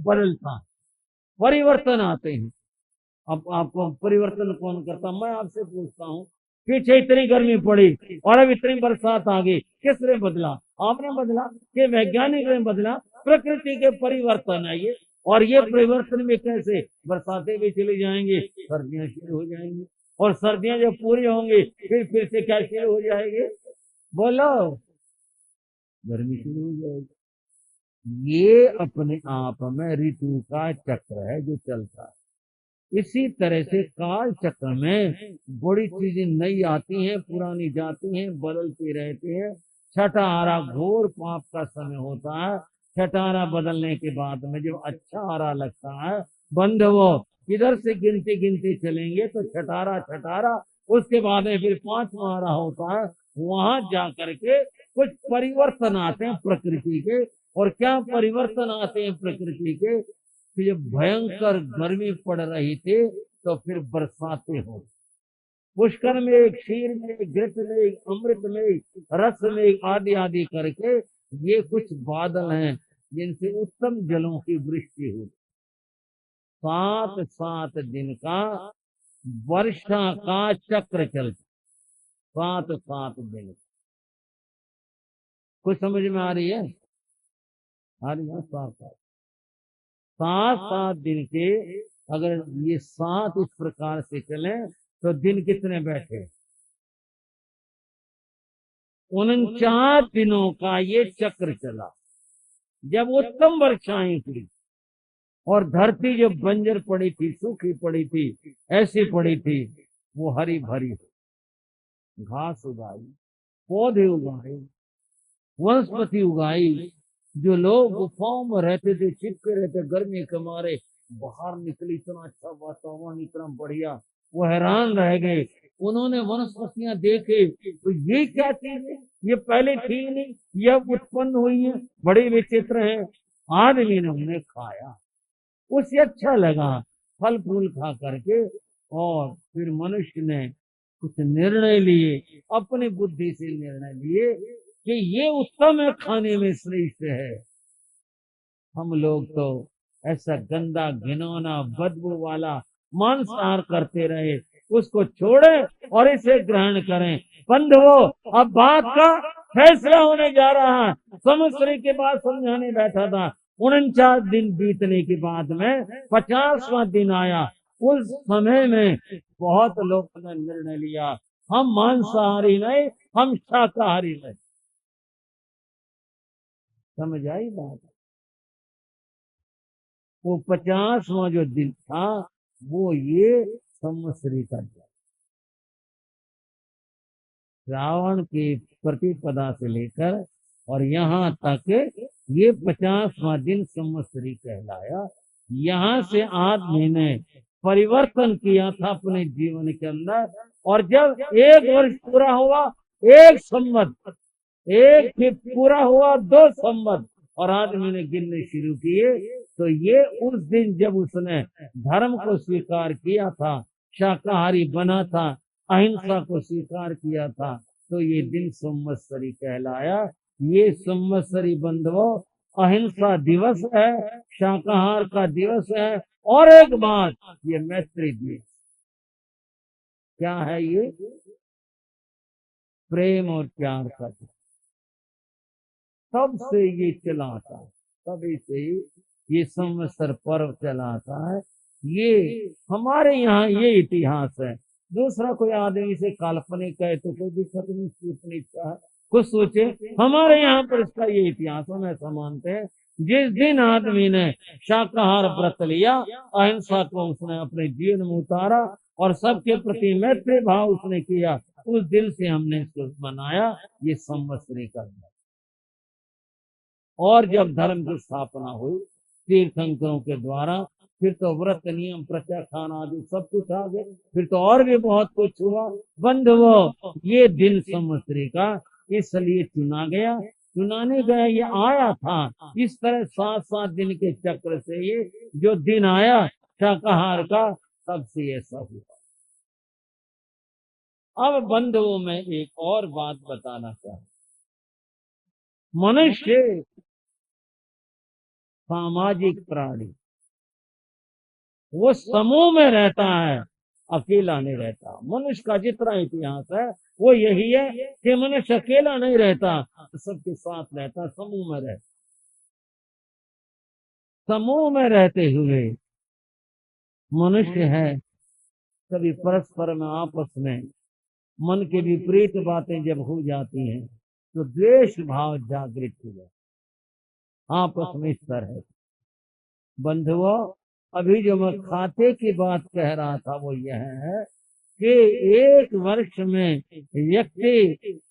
बदलता है, परिवर्तन आते हैं। अब आपको परिवर्तन कौन करता, मैं आपसे पूछता हूँ, पीछे इतनी गर्मी पड़ी और अब इतनी बरसात आ गई, किसने बदला? आपने बदला कि वैज्ञानिक ने बदला? प्रकृति के परिवर्तन है ये। और ये परिवर्तन में कैसे, बरसातें भी चली जाएंगी, सर्दियां शुरू हो जाएंगी, और सर्दियां जब पूरी होंगी फिर से क्या शुरू हो जाएगी? बोलो, गर्मी शुरू हो जाएगी। ये अपने आप में ऋतु का चक्र है जो चलता है। इसी तरह से काल चक्र में बड़ी चीजें नई आती हैं, पुरानी जाती हैं, बदलती रहती है। छठा आरा घोर पाप का समय होता है। छठा आरा बदलने के बाद में जब अच्छा आरा लगता है, बंधुओं इधर से गिनती गिनती चलेंगे तो छठारा छठारा, उसके बाद में फिर पांचवा आरा होता है। वहां जा करके कुछ परिवर्तन आते हैं प्रकृति के। और क्या परिवर्तन आते हैं प्रकृति के? कि जब भयंकर गर्मी पड़ रही थी तो फिर बरसातें हो, पुष्कर में, क्षीर में, घृत में, अमृत में, रस में, आदि आदि करके ये कुछ बादल हैं जिनसे उत्तम जलों की वृष्टि हुई। 7 दिन का वर्षा का चक्र चलता, 7 दिन। कुछ समझ में आ रही है? आ रही है? 7 दिन के, अगर ये 7 इस प्रकार से चले तो दिन कितने बैठे? 49 दिनों का ये चक्र चला। जब उत्तम वर्षाएं हुई और धरती जो बंजर पड़ी थी, सूखी पड़ी थी, ऐसी पड़ी थी, वो हरी भरी, घास उगाई, पौधे उगाए, वनस्पति उगाई। जो लोग गुफाओं में रहते थे, चिपके रहते गर्मी के मारे, बाहर निकले, इतना अच्छा वातावरण, इतना बढ़िया, वो हैरान रह गए। उन्होंने वनस्पतियां देखे तो ये क्या चीज है, ये पहले थी नहीं, ये उत्पन्न हुई है, बड़ी विचित्र है। आदमी ने उन्हें खाया, उसे अच्छा लगा, फल फूल खा करके। और फिर मनुष्य ने कुछ निर्णय लिए, अपनी बुद्धि से निर्णय लिए कि ये उत्तम है, खाने में श्रेष्ठ है। हम लोग तो ऐसा गंदा घिनौना बदबू वाला मांसाहार करते रहे, उसको छोड़े और इसे ग्रहण करें। बंधुओं, अब बात का फैसला होने जा रहा है। समस्या के बाद समझाने बैठा था, 49 दिन बीतने के बाद में 50वां दिन आया। उस समय में बहुत लोगों ने निर्णय लिया, हम मांसाहारी नहीं, हम शाकाहारी नहीं। समझ आई बात? वो 50वां जो दिन था वो ये संवत्सरी का दिन, श्रावण की प्रतिपदा से लेकर और यहाँ तक ये 50वां दिन संवत्सरी कहलाया। यहाँ से आदमी ने परिवर्तन किया था अपने जीवन के अंदर। और जब 1 वर्ष पूरा हुआ, 1 संवत, एक फिर पूरा हुआ 2 संवत, और आदमी ने गिनने शुरू किए, तो ये उस दिन जब उसने धर्म को स्वीकार किया था, शाकाहारी बना था, अहिंसा को स्वीकार किया था, तो ये दिन संवत्सरी कहलाया। ये संवत्सरी बंधुओं अहिंसा दिवस है, शाकाहार का दिवस है। और एक बात, ये मैत्री दिवस। क्या है ये? प्रेम और प्यार का दिवस। तब से ये चला आता है, तभी से ये संवत्सर पर्व चला आता है। ये हमारे यहाँ ये इतिहास है। दूसरा कोई आदमी से काल्पनिक है तो कोई दिक्कत नहीं, इसकी अपनी इच्छा है, कुछ सोचे। हमारे यहाँ पर इसका ये इतिहास हम ऐसा मानते हैं, जिस दिन आदमी ने शाकाहार व्रत लिया, अहिंसा को उसने अपने जीवन में उतारा और सबके प्रति मैत्री भाव उसने किया, उस दिन से हमने इसको मनाया ये संवत्सरी का। और जब धर्म की स्थापना हुई तीर्थंकरों के द्वारा, फिर तो व्रत नियम प्रत्याख्यान आदि सब कुछ आ गए, फिर तो और भी बहुत कुछ हुआ। बंधुओं, ये दिन संवत्सरी का इसलिए चुना गया, चुनाने गया, ये आया था इस तरह 7 दिन के चक्र से। ये जो दिन आया शाकाहार का, तब से ऐसा हुआ। अब बंधुओं में एक और बात बताना चाहूं, मनुष्य सामाजिक प्राणी, वो समूह में रहता है, अकेला नहीं रहता। मनुष्य का जितना इतिहास है वो यही है कि मनुष्य अकेला नहीं रहता, सबके साथ रहता, समूह में रहता। समूह में रहते हुए मनुष्य है कभी परस्पर में आपस में मन के विपरीत बातें जब हो जाती हैं तो द्वेष भाव जागृत हो जाता आपस में। इस तरह बंधुओं, अभी जो मैं खाते की बात कह रहा था वो यह है कि एक वर्ष में व्यक्ति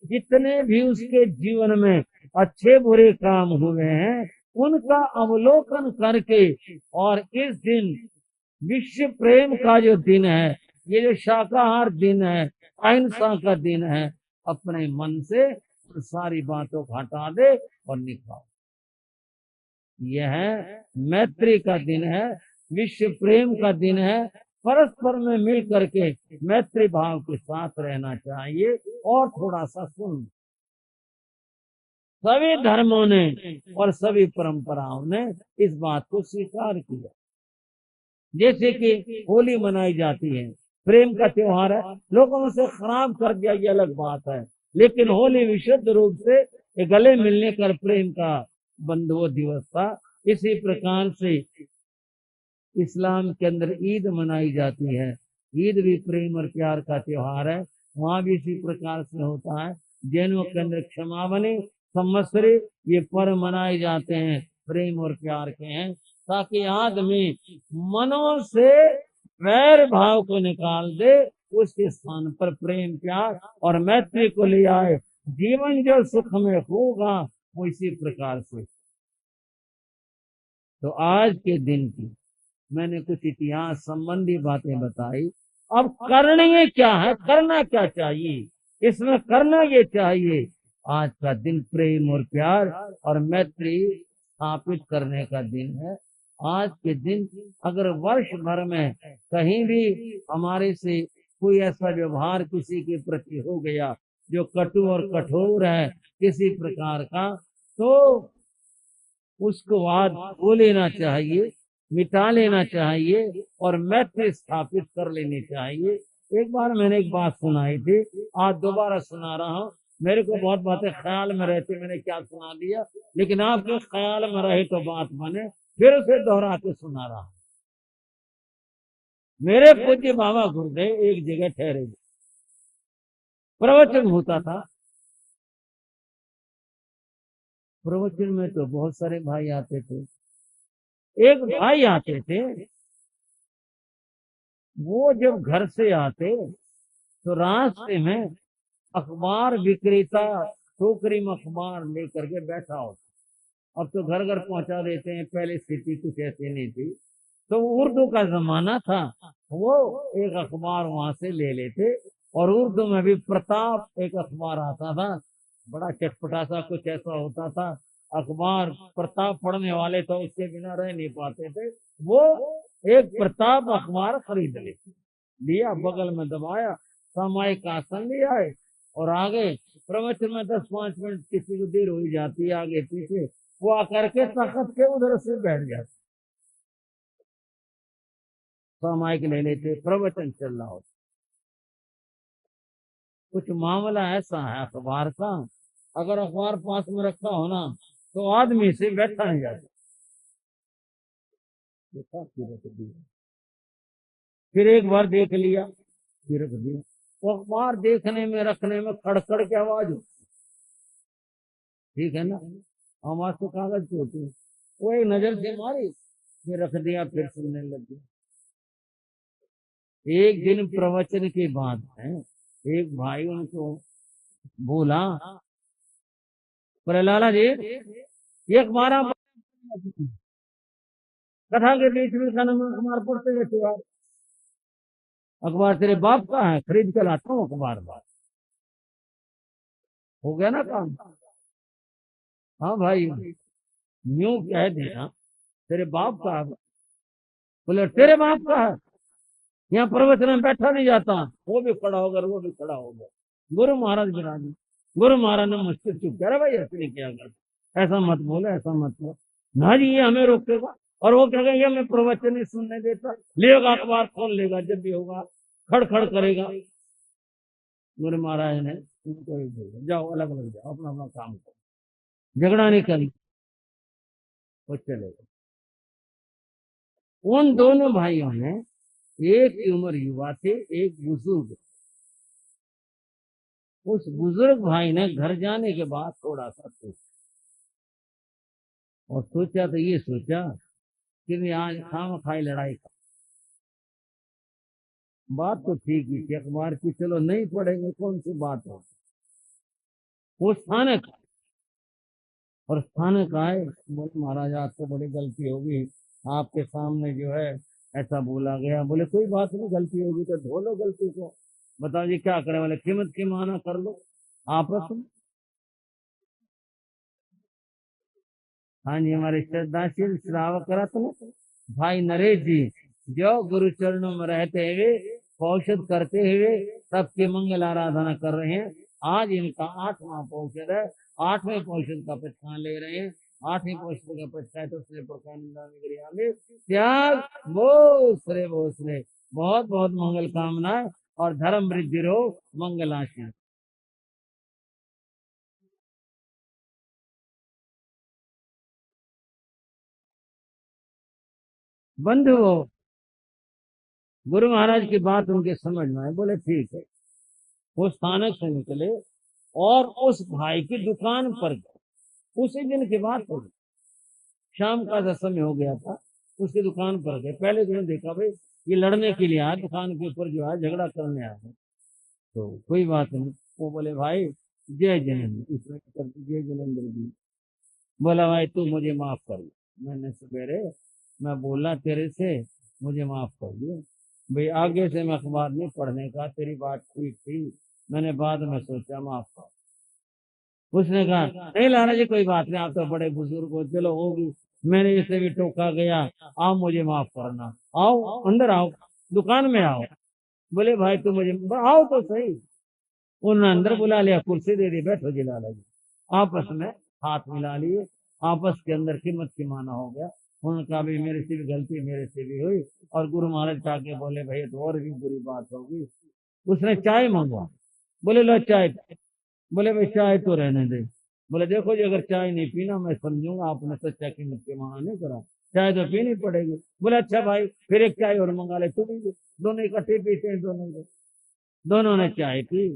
जितने भी उसके जीवन में अच्छे बुरे काम हुए हैं उनका अवलोकन करके, और इस दिन विश्व प्रेम का जो दिन है, ये जो शाकाहार दिन है, अहिंसा का दिन है, अपने मन से सारी बातों को हटा दे और निकाल। यह मैत्री का दिन है, विश्व प्रेम का दिन है। परस्पर में मिल करके मैत्री भाव के साथ रहना चाहिए। और थोड़ा सा सुन, सभी धर्मों ने और सभी परंपराओं ने इस बात को स्वीकार किया। जैसे कि होली मनाई जाती है, प्रेम का त्योहार है, लोगों ने उसे खराब कर दिया, ये अलग बात है, लेकिन होली विशुद्ध रूप से गले मिलने का प्रेम का बंधुओ दिवस था। इसी प्रकार से इस्लाम के अंदर ईद मनाई जाती है, ईद भी प्रेम और प्यार का त्योहार है, वहां भी इसी प्रकार से होता है। जैनों के अंदर क्षमावनी, संवत्सरी, ये पर्व मनाए जाते हैं, प्रेम और प्यार के हैं, ताकि आदमी मनों से वैर भाव को निकाल दे, उसके स्थान पर प्रेम प्यार और मैत्री को ले आए। जीवन जो सुख में होगा वो इसी प्रकार से। तो आज के दिन की मैंने कुछ इतिहास संबंधी बातें बताई। अब करने क्या है, करना क्या चाहिए, इसमें करना ये चाहिए, आज का दिन प्रेम और प्यार और मैत्री स्थापित करने का दिन है। आज के दिन अगर वर्ष भर में कहीं भी हमारे से कोई ऐसा व्यवहार किसी के प्रति हो गया जो कटु और कठोर है किसी प्रकार का, तो उसको आज भूल लेना चाहिए, मिटा लेना चाहिए और मैत्री स्थापित कर लेनी चाहिए। एक बार मैंने एक बात सुनाई थी, आज दोबारा सुना रहा हूँ। मेरे को बहुत बातें ख्याल में रहती, मैंने क्या सुना दिया, लेकिन आपके ख्याल में रहे तो बात बने, फिर उसे दोहरा के सुना रहा हूँ। मेरे पूज्य बाबा गुरुदेव एक जगह ठहरे, प्रवचन होता था। प्रवचन में तो बहुत सारे भाई आते थे। एक भाई आते थे, वो जब घर से आते तो रास्ते में अखबार विक्रेता टोकरी में अखबार लेकर के बैठा होता। अब तो घर घर पहुंचा देते हैं, पहले स्थिति कुछ ऐसी नहीं थी, तो उर्दू का जमाना था, वो एक अखबार वहां से ले लेते। और उर्दू में भी प्रताप एक अखबार आता था, बड़ा चटपटा सा कुछ ऐसा होता था अखबार। प्रताप पढ़ने वाले तो उसके बिना रह नहीं पाते थे। वो एक प्रताप अखबार खरीद लिया, बगल में दबाया, सामायिक आसन ले आए और आगे प्रवचन में 10-5 मिनट किसी को देर हो जाती है आगे पीछे, वो आकर के तखत के उधर से बैठ जाते, सामायिक ले लेते, प्रवचन चल रहा होता। कुछ मामला ऐसा है अखबार का, अगर अखबार पास में रखा हो ना तो आदमी से बैठा नहीं जाता। फिर एक बार देख लिया, फिर रख दिया। वो अखबार देखने में रखने में खड़खड़ की आवाज हो, ठीक है ना, आवाज तो कागज की होती है। वो एक नजर से मारी, फिर रख दिया, फिर सुनने लग गया। एक दिन प्रवचन की बात है, एक भाई उनको बोला, बोले लाला जी ये अखबार आप कथा के बीच में अखबार पढ़ते रहते यार, अखबार तेरे बाप का है, खरीद कर लाता हूँ अखबार। बात हो गया ना काम। हाँ भाई, यूं कह दिया तेरे बाप का है। बोले तेरे बाप का है, यहाँ प्रवचन में बैठा नहीं जाता। वो भी खड़ा होकर, वो भी खड़ा हो गया। गुरु महाराज बिराजी, गुरु महाराज ने मुझसे चुप करा, भाई ऐसे नहीं किया कर, ऐसा मत बोले, ऐसा मत बोल। ना जी ये हमें रोकेगा। और वो क्या कहेंगे मैं प्रवचन नहीं सुनने देता, लेगा अखबार खोल लेगा, जब भी होगा खड़ खड़ करेगा। गुरु महाराज ने उनको ही बोला जाओ अलग अलग जाओ, अपना अपना काम करो, झगड़ा नहीं करना। वो चलेगा। उन दोनों भाइयों ने, एक की उम्र युवा थे, एक बुजुर्ग। उस बुजुर्ग भाई ने घर जाने के बाद थोड़ा सा सोचा, और सोचा तो ये सोचा कि मैं आज खाम खाई लड़ाई का। बात तो ठीक ही थी अखबार की, चलो नहीं पढ़ेंगे, कौन सी बात हो। वो स्थानक, और स्थानक आए, बोले महाराज आज तो बड़ी गलती होगी, आपके सामने जो है ऐसा बोला गया। बोले कोई बात नहीं, गलती होगी तो धो लो गलती को, बताओ जी क्या करें। बोले कीमत की माना कर लो आपस में। हाँ जी, हमारे श्रद्धाशील श्रावक रत्न भाई नरेश जी, जो गुरु चरणों में रहते हुए पौषध करते हुए सबके मंगल आराधना कर रहे हैं। आज इनका 8वां पौषध है, 8वें पौषध का प्रस्थान ले रहे हैं। 8वें पौषध का प्रस्थान तो श्री प्रकांड में त्याग वो श्रे बहुत बहुत मंगल कामनाएं और धर्म वृद्धि रो मंगलाशी। बंधुओं, गुरु महाराज की बात उनके समझ में आए, बोले ठीक है। वो स्थानक से निकले और उस भाई की दुकान पर गए। उसी दिन की बात हो गई, शाम का सा समय हो गया था। उसकी दुकान पर गए, पहले दिन देखा भाई ये लड़ने के लिए आया, दुकान के ऊपर जो है झगड़ा करने आया है। तो कोई बात नहीं। वो बोले भाई जय जिनेन्द्र, इसमें जय जिनेन्द्र जी। बोला भाई तू मुझे माफ कर दे, मैंने सवेरे मैं बोला तेरे से, मुझे माफ कर दिया भाई, आगे से मैं अखबार नहीं पढ़ने का, तेरी बात ठीक थी, मैंने बाद में सोचा माफ कर। उसने कहा नहीं लाला जी कोई बात नहीं, आप तो बड़े बुजुर्ग हो, चलो होगी, मैंने इसे भी टोका गया, आप मुझे माफ करना, आओ अंदर आओ, दुकान में आओ। बोले भाई तू मुझे आओ तो सही। उन्होंने अंदर बुला लिया, कुर्सी दे दी, बैठो जी लाला जी। आपस में हाथ मिला लिए, आपस के अंदर कीमत की माना हो गया। उन्होंने कहा भाई मेरे से भी गलती मेरे से भी हुई। और गुरु महाराज के बोले भाई तो और भी बुरी बात होगी। उसने चाय मंगवा, बोले लो चाय। बोले भाई चाय तो रहने दे। बोले देखो जी अगर चाय नहीं पीना मैं समझूंगा आपने सच्चा कीमत के माना नहीं करा, चाय तो पीनी पड़ेगी। बोले अच्छा भाई फिर एक चाय और मंगा ले, तू भी दोनों इकट्ठे पीते हैं दोनों को। दोनों ने चाय पी,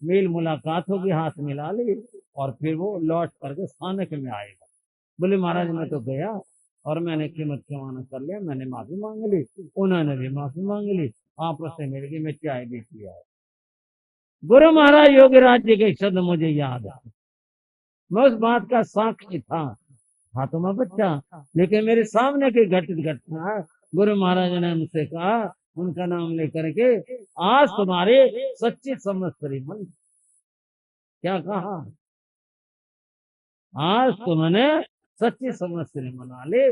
मेल मुलाकात होगी, हाथ मिला ली, और फिर वो लौट करके स्थानक में आएगा। बोले महाराज मैं तो गया और मैंने कीमत के माना कर लिया, मैंने माफी मांग ली, उन्होंने भी माफी मांग ली, आपस में मिल गई, मैं चाय भी पिया। गुरु महाराज योगी राज्य के शब्द मुझे याद है, मैं उस बात का साक्षी था तो मैं बच्चा, लेकिन मेरे सामने की घटित घटना गुरु महाराज ने मुझसे कहा, उनका नाम लेकर के, आज तुम्हारे सच्ची संवत्सरी मन। क्या कहा? आज तुमने सच्ची संवत्सरी मना ले।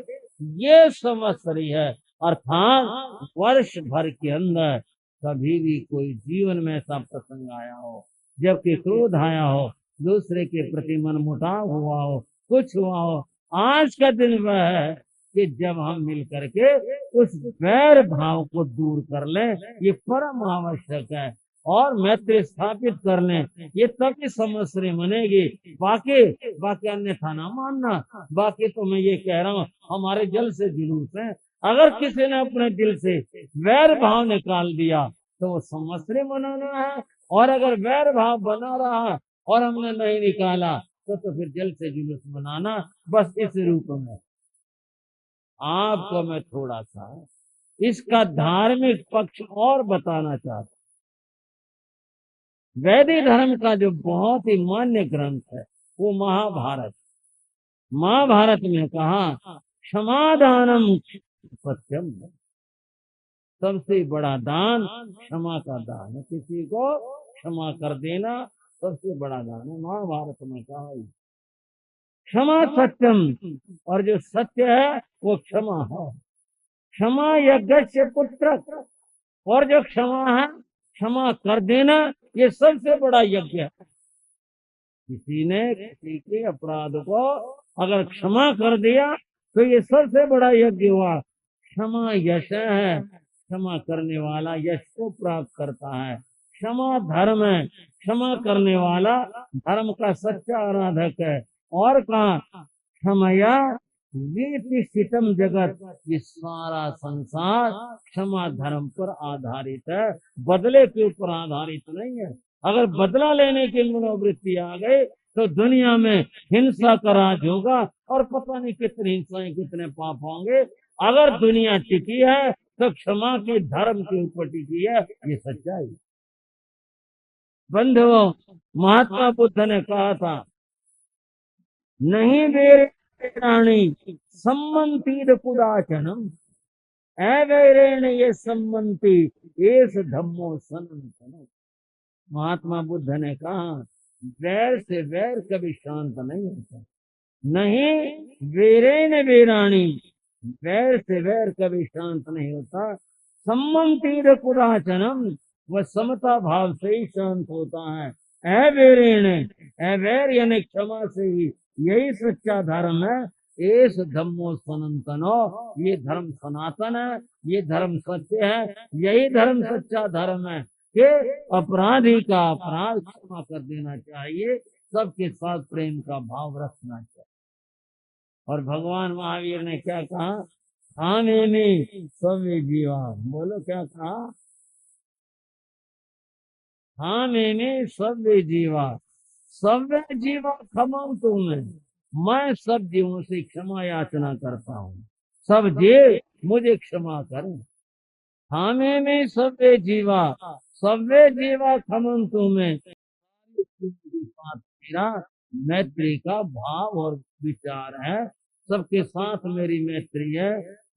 ये संवत्सरी है, अर्थात वर्ष भर के अंदर कभी भी कोई जीवन में ऐसा प्रसंग आया हो जबकि क्रोध आया हो, दूसरे के प्रति मन मुटाव हुआ हो, कुछ हुआ हो, आज का दिन वह है कि जब हम मिल करके उस वैर भाव को दूर कर लें, ये परम आवश्यक है। और मैत्री स्थापित कर लें, ये तभी संवत्सरी मनेगी। बाकी बाकी अन्यथा ना मानना। बाकी तो मैं ये कह रहा हूँ हमारे जल से जुलूस है, अगर किसी ने अपने दिल से वैर भाव निकाल दिया तो वो संवत्सरी मनाना है, और अगर वैर भाव बना रहा और हमने नहीं निकाला तो फिर जल से जुलूस मनाना। बस इस रूप में आपको मैं थोड़ा सा इसका धार्मिक पक्ष और बताना चाहता हूँ। वैदिक धर्म का जो बहुत ही मान्य ग्रंथ है वो महाभारत। महाभारत में कहा क्षमादानम सत्यम, सबसे बड़ा दान क्षमा का दान है, किसी को क्षमा कर देना सबसे बड़ा दान है। महाभारत में कहा क्षमा सत्यम, और जो सत्य है वो क्षमा है। क्षमा यज्ञ से पुत्र, और जो क्षमा है, क्षमा कर देना, ये सबसे बड़ा यज्ञ है। किसी ने किसी के अपराध को अगर क्षमा कर दिया तो ये सबसे बड़ा यज्ञ हुआ। क्षमा यश है, क्षमा करने वाला यश को प्राप्त करता है। क्षमा धर्म है, क्षमा करने वाला धर्म का सच्चा आराधक है। और कहा क्षमया वीतिष्ठितम जगत, ये सारा संसार क्षमा धर्म पर आधारित है, बदले के ऊपर आधारित नहीं है। अगर बदला लेने की मनोवृत्ति आ गई तो दुनिया में हिंसा का राज होगा और पता नहीं कितनी हिंसाएं कितने पाप होंगे। अगर दुनिया टिकी है तो क्षमा के धर्म के ऊपर टिकी है, ये सच्चाई। बंधुओं, महात्मा बुद्ध ने कहा था, नहीं वेराणी सम्मंति कुदाचनम, अवैरेण ये सम्मंति एस धम्मो सनातनम। महात्मा बुद्ध ने कहा, वैर से वैर कभी शांत नहीं होता। नहीं वेरेण वेराणी, वैर से वैर कभी शांत नहीं होता। सम्मंति कुदाचनम, वह समता भाव से ही शांत होता है। अवैरेण, अवैर यानी क्षमा से ही, यही सच्चा धर्म है। एस धम्मो सनातनो, ये धर्म सनातन है, ये धर्म सत्य है, यही धर्म सच्चा धर्म है कि अपराधी का अपराध क्षमा कर देना चाहिए, सबके साथ प्रेम का भाव रखना चाहिए। और भगवान महावीर ने क्या कहा, हामे में सव्य जीवा, बोलो क्या कहा, हामे में सव्य जीवा, सव्य जीवा क्षमा तुम्हें, मैं सब जीवों से क्षमा याचना करता हूँ, सब जीव मुझे क्षमा करें। हामे में सव्य जीवा, सव्य जीवा क्षमं तुम्हें, मेरा मैत्री का भाव और विचार है, सबके साथ मेरी मैत्री है।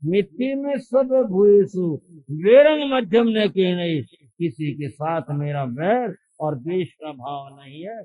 मिट्टी में सब भूयसु वेरंग मध्यम न के नहीं, किसी के साथ मेरा वैर और द्वेष का भाव नहीं है।